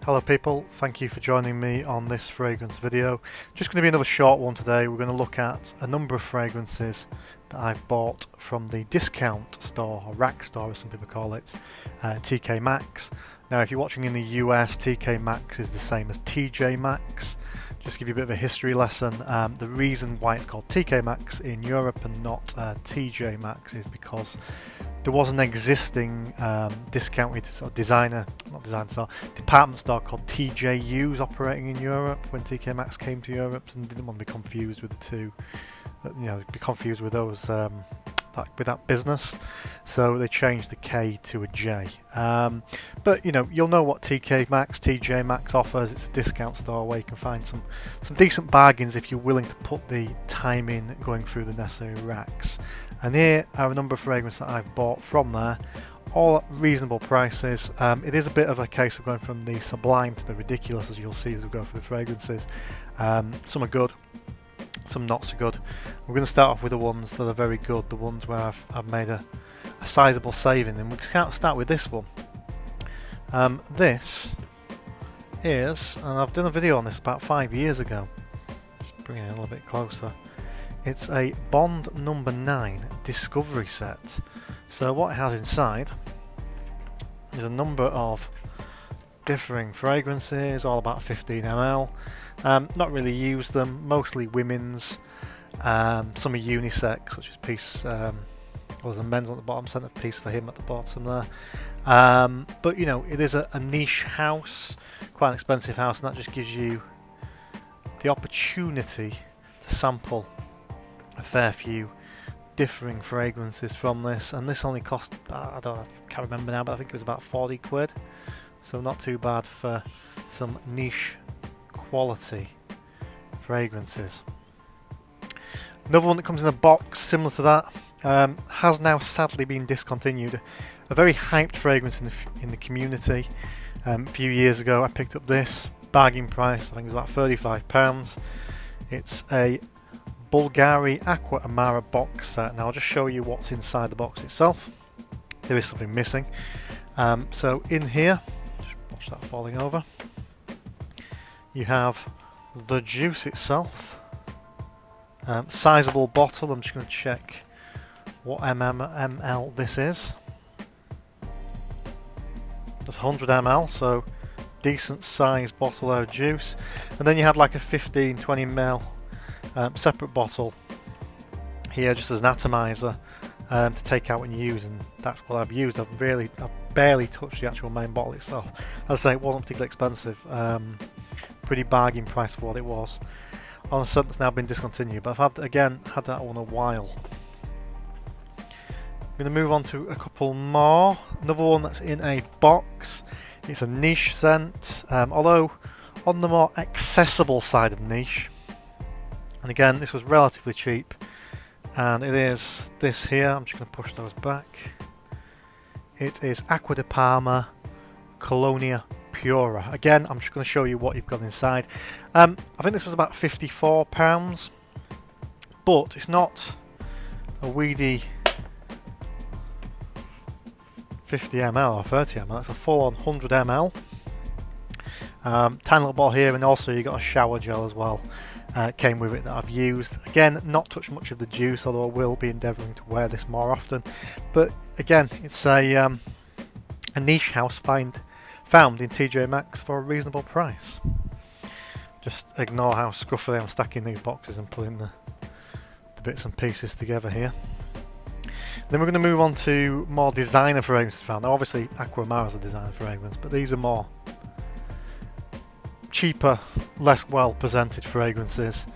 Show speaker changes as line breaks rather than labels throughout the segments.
Hello people, thank you for joining me on this fragrance video. Just going to be another short one today. We're going to look at a number of fragrances that I've bought from the discount store, or rack store as some people call it, TK Maxx. Now if you're watching in the US, TK Maxx is the same as TJ Maxx. Just to give you a bit of a history lesson, the reason why it's called TK Maxx in Europe and not TJ Maxx is because there was an existing discounted sort of department store called TJU's operating in Europe when TK Maxx came to Europe, and didn't want to be confused with the two, be confused with those with that business, so they changed the K to a J. But you'll know what TK Maxx, TJ Maxx offers. It's a discount store where you can find some decent bargains if you're willing to put the time in going through the necessary racks. And here are a number of fragrances that I've bought from there, all at reasonable prices. It is a bit of a case of going from the sublime to the ridiculous, as you'll see as we go through the fragrances. Some are good, some not so good. We're going to start off with the ones that are very good, the ones where I've made a sizable saving, and we can't start with this one. This is, and I've done a video on this about 5 years ago. Just bring it a little bit closer. It's a Bond number 9 Discovery set. So what it has inside is a number of differing fragrances, all about 15 ml. Not really used them, mostly women's. Some are unisex, such as Peace. Well, there's a men's on the bottom, scent of Peace for him at the bottom there. But it is a niche house, quite an expensive house, and that just gives you the opportunity to sample a fair few differing fragrances from this, and this only cost, I can't remember now, but I think it was about 40 quid, so not too bad for some niche quality fragrances. Another one that comes in a box similar to that, has now sadly been discontinued. A very hyped fragrance in the community. A few years ago I picked up this, bargain price, I think it was about £35. It's a Bulgari Aqua Amara box set. Now I'll just show you what's inside the box itself. There is something missing. So in here, just watch that falling over, you have the juice itself. Sizable bottle. I'm just going to check what ml this is. That's 100 ml, so decent sized bottle of juice. And then you had like a 15-20 ml separate bottle here, just as an atomizer to take out when you use, and that's what I've used. I've barely touched the actual main bottle itself. As I say, it wasn't particularly expensive, pretty bargain price for what it was. On a scent that's now been discontinued, but I've had that one a while. I'm going to move on to a couple more. Another one that's in a box. It's a niche scent, although on the more accessible side of niche. And again, this was relatively cheap, and it is this here. I'm just going to push those back. It is Acqua di Parma Colonia Pura. Again, I'm just going to show you what you've got inside. I think this was about £54, but it's not a weedy 50 ml or 30 ml. It's a full-on 100 ml. Tiny little bottle here, and also you got a shower gel as well. Came with it that I've used. Again, not touched much of the juice, although I will be endeavouring to wear this more often. But again, it's a niche house found in TJ Maxx for a reasonable price. Just ignore how scruffily I'm stacking these boxes and putting the bits and pieces together here. Then we're going to move on to more designer fragrances found. Now obviously Aqua Amara is a designer fragrance, but these are more cheaper, less well presented fragrances.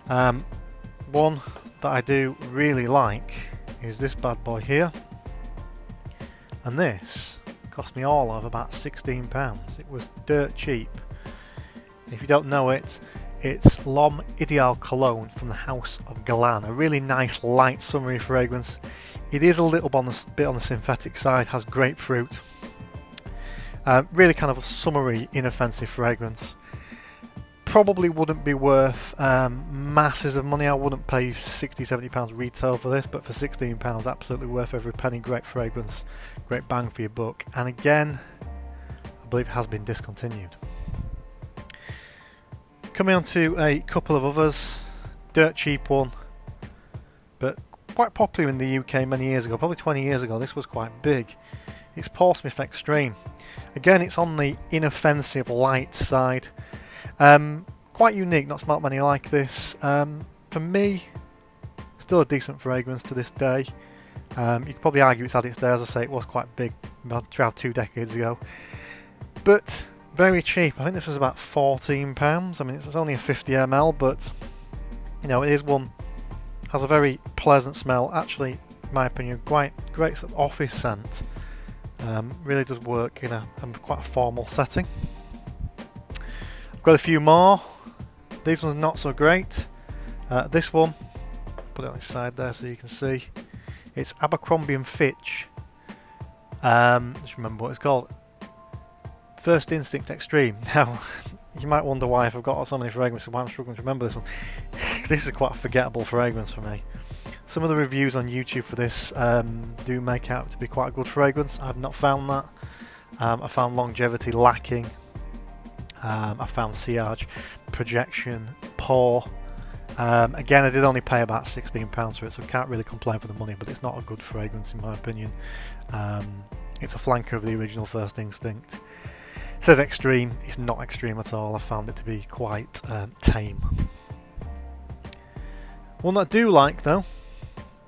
One that I do really like is this bad boy here, and this cost me all of about £16. It was dirt cheap. If you don't know it, it's L'Homme Ideal Cologne from the House of Galan. A really nice light summery fragrance. It is a little bit on the synthetic side, has grapefruit. Really kind of a summery, inoffensive fragrance. Probably wouldn't be worth masses of money. I wouldn't pay £60-70 retail for this, but for £16 absolutely worth every penny. Great fragrance, great bang for your buck. And again, I believe it has been discontinued. Coming on to a couple of others. Dirt cheap one, but quite popular in the UK many years ago, probably 20 years ago. This was quite big. It's Portsmouth Extreme. Again, it's on the inoffensive light side. Quite unique, not smelt many like this. For me, still a decent fragrance to this day. You could probably argue it's had its day, as I say, it was quite big about 2 decades ago. But very cheap. I think this was about £14. I mean, it's only a 50 ml, but you know, it is one, has a very pleasant smell. Actually, in my opinion, quite great sort of office scent. Really does work in a quite a formal setting. I've got a few more. These ones are not so great. This one, put it on its side there so you can see. It's Abercrombie and Fitch. Just remember what it's called. First Instinct Extreme. Now, you might wonder why, if I've got so many fragrances, why I'm struggling to remember this one. This is quite a forgettable fragrance for me. Some of the reviews on YouTube for this do make out to be quite a good fragrance. I've not found that. I found longevity lacking. I found sillage, projection poor. Again, I did only pay about £16 for it, so I can't really complain for the money, but it's not a good fragrance in my opinion. It's a flanker of the original First Instinct. It says extreme, it's not extreme at all. I found it to be quite tame. One that I do like though,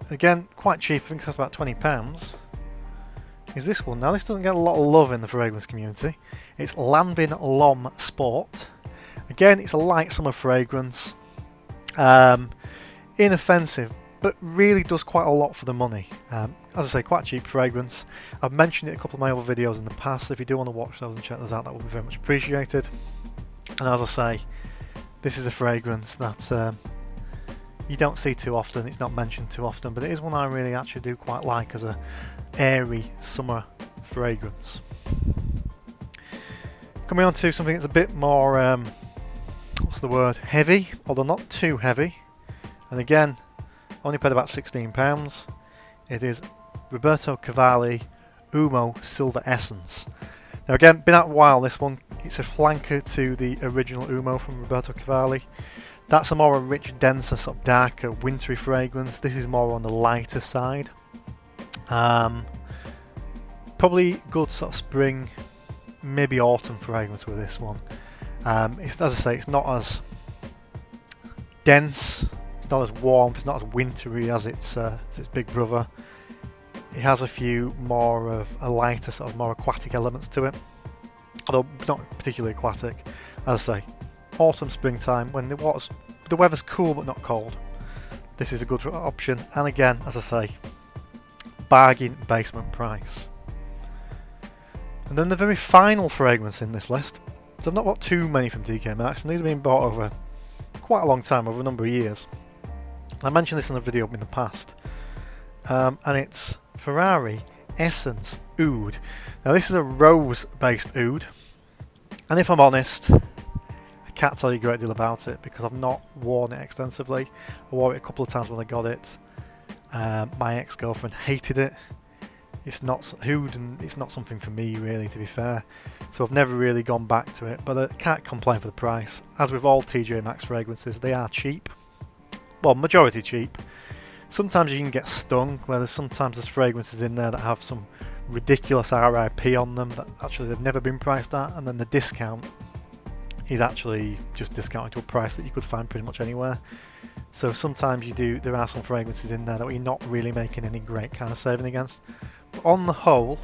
again quite cheap, I think it costs about £20, is this one. Now this doesn't get a lot of love in the fragrance community. It's Lanvin L'Homme Sport. Again, it's a light summer fragrance. Inoffensive, but really does quite a lot for the money. As I say, quite a cheap fragrance. I've mentioned it in a couple of my other videos in the past, so if you do want to watch those and check those out, that would be very much appreciated. And as I say, this is a fragrance that you don't see too often, it's not mentioned too often, but it is one I really actually do quite like as a airy summer fragrance. Coming on to something that's a bit more, what's the word, heavy, although not too heavy. And again, only paid about £16. It is Roberto Cavalli Umo Silver Essence. Now again, been out a while this one. It's a flanker to the original Umo from Roberto Cavalli. That's a more rich, denser, sort of darker, wintry fragrance. This is more on the lighter side. Probably good sort of spring, maybe autumn fragrance with this one. It's, as I say, it's not as dense, it's not as warm, it's not as wintry as its big brother. It has a few more of a lighter, sort of more aquatic elements to it, although not particularly aquatic. As I say, autumn, springtime, when the weather's cool but not cold, this is a good option. And again, as I say, bargain basement price. And then the very final fragrance in this list. So I've not bought too many from TK Maxx, and these have been bought over quite a long time, over a number of years. I mentioned this in a video in the past, and it's Ferrari Essence Oud. Now this is a rose-based oud, and if I'm honest, I can't tell you a great deal about it because I've not worn it extensively. I wore it a couple of times when I got it. My ex-girlfriend hated it. It's not oud, and it's not something for me really, to be fair. So I've never really gone back to it, but I can't complain for the price. As with all TK Maxx fragrances, they are cheap. Well, majority cheap. Sometimes you can get stung, where sometimes there's fragrances in there that have some ridiculous RIP on them that actually they've never been priced at, and then the discount is actually just discounted to a price that you could find pretty much anywhere. So sometimes there are some fragrances in there that you're not really making any great kind of saving against. But on the whole,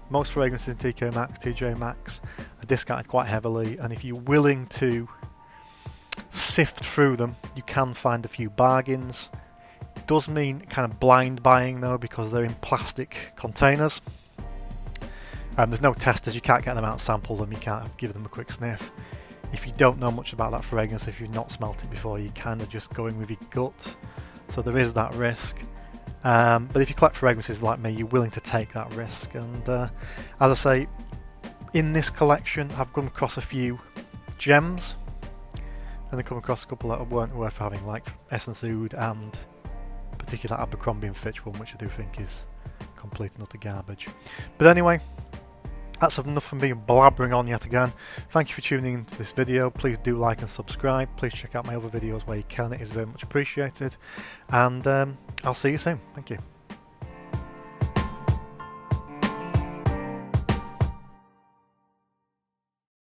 most fragrances in TK Maxx are discounted quite heavily, and if you're willing to sift through them, you can find a few bargains. It does mean kind of blind buying though, because they're in plastic containers. There's no testers, you can't get them out and sample them, you can't give them a quick sniff. If you don't know much about that fragrance, if you've not smelt it before, you're kind of just going with your gut. So there is that risk. But if you collect fragrances like me, you're willing to take that risk. And as I say, in this collection, I've come across a few gems, and I come across a couple that weren't worth having, like Essence Oud and particular Abercrombie and Fitch one, which I do think is complete and utter garbage. But anyway, That's enough from me blabbering on yet again. Thank you for tuning into this video. Please do like and subscribe. Please check out my other videos where you can. It is very much appreciated. And I'll see you soon. Thank you.